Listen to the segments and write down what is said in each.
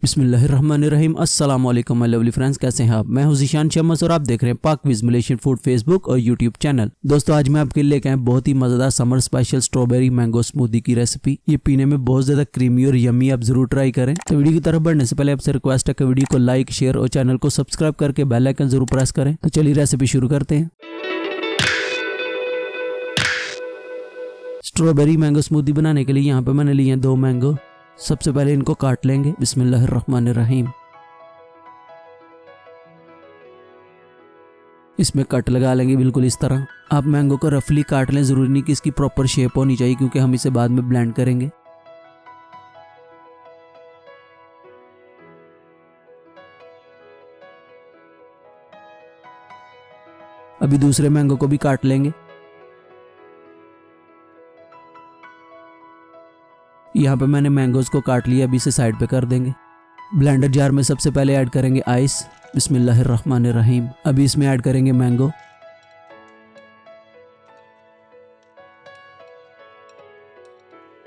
बिस्मिल्लाहिर्रहमानिर्रहीम। अस्सलाम वालेकुम माय लवली फ्रेंड्स, कैसे हैं आप? मैं हूं ज़ीशान शम्स और आप देख रहे हैं पाक विज मलेशियन फूड फेसबुक और यूट्यूब चैनल। दोस्तों, आज मैं आपके लिए लेके आया बहुत ही मजेदार summer special strawberry mango smoothie की रेसिपी। ये पीने में बहुत ज्यादा क्रीमी और यम्मी, आप जरूर ट्राई करें। तो वीडियो की तरफ बढ़ने से पहले आपसे रिक्वेस्ट है कि वीडियो को लाइक, शेयर और चैनल को सब्सक्राइब करके बेल आइकन जरूर प्रेस करें। तो चलिए रेसिपी शुरू करते हैं। स्ट्रॉबेरी मैंगो स्मूदी बनाने के लिए यहाँ पे मैंने लिए हैं 2 मैंगो। सबसे पहले इनको काट लेंगे। बिस्मिल्लाहिर्रहमानिर्रहीम। इसमें कट लगा लेंगे बिल्कुल इस तरह। आप मैंगो को रफली काट लें, जरूरी नहीं कि इसकी प्रॉपर शेप होनी चाहिए क्योंकि हम इसे बाद में ब्लेंड करेंगे। अभी दूसरे मैंगो को भी काट लेंगे। यहाँ पे मैंने मैंगोज को काट लिया, अभी इसे साइड पे कर देंगे। ब्लेंडर जार में सबसे पहले ऐड करेंगे आइस। बिस्मिल्लाहिर्रहमानिर्रहीम। अभी इसमें ऐड करेंगे मैंगो।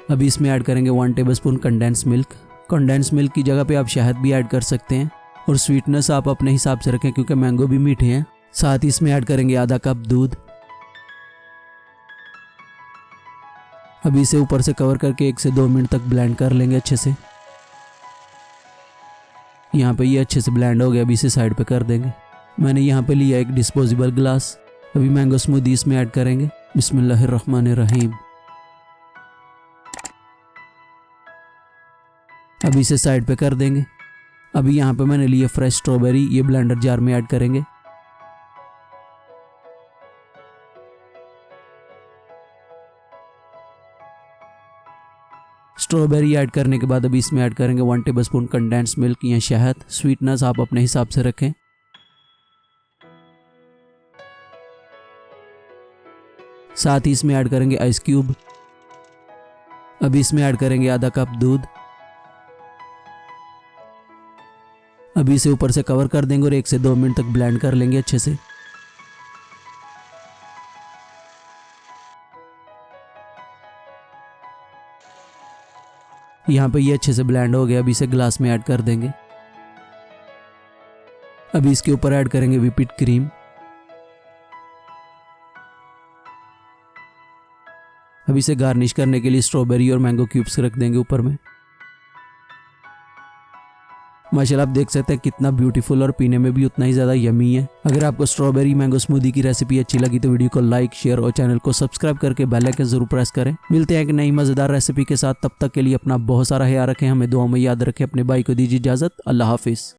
अभी इसमें ऐड करेंगे 1 tablespoon condense milk. Condense milk की जगह पे आप शहद भी ऐड कर सकते हैं और स्वीटनेस आप अपने हिसाब से रखें क्योंकि मैंगो भी मीठे हैं। साथ ही इसमें ऐड करेंगे आधा कप दूध। अभी इसे ऊपर से कवर करके 1 से 2 मिनट तक ब्लेंड कर लेंगे अच्छे से। यहाँ पे ये अच्छे से ब्लेंड हो गया, अभी इसे साइड पे कर देंगे। मैंने यहाँ पे लिया एक डिस्पोजेबल ग्लास। अभी मैंगो स्मूदी इसमें ऐड करेंगे। बिस्मिल्लाहिर्रहमानिर्रहीम। अभी इसे साइड पे कर देंगे। अभी यहाँ पे मैंने लिए फ्रेश स्ट्रॉबेरी, ये ब्लेंडर जार में ऐड करेंगे। स्ट्रॉबेरी ऐड करने के बाद अभी इसमें ऐड करेंगे 1 टेबलस्पून कंडेंस मिल्क या शहद। स्वीटनेस आप अपने हिसाब से रखें। साथ ही इसमें ऐड करेंगे आइस क्यूब। अभी इसमें ऐड करेंगे आधा कप दूध। अभी इसे ऊपर से कवर कर देंगे और 1 से 2 मिनट तक ब्लेंड कर लेंगे अच्छे से। यहाँ पे ये अच्छे से ब्लेंड हो गया, अभी इसे ग्लास में ऐड कर देंगे। अभी इसके ऊपर ऐड करेंगे व्हिप्ड क्रीम। अभी इसे गार्निश करने के लिए स्ट्रॉबेरी और मैंगो क्यूब्स रख देंगे ऊपर में। माशाल्लाह, आप देख सकते हैं कितना ब्यूटीफुल और पीने में भी उतना ही ज़्यादा यमी है। अगर आपको स्ट्रॉबेरी मैंगो स्मूदी की रेसिपी अच्छी लगी तो वीडियो को लाइक, शेयर और चैनल को सब्सक्राइब करके बेल आइकन जरूर प्रेस करें। मिलते हैं एक नई मज़ेदार रेसिपी के साथ, तब तक के लिए अपना बहुत सारा ख्याल रखें, हमें दुआ में याद रखें। अपने भाई को दीजिए इजाज़त। अल्लाह हाफिज़।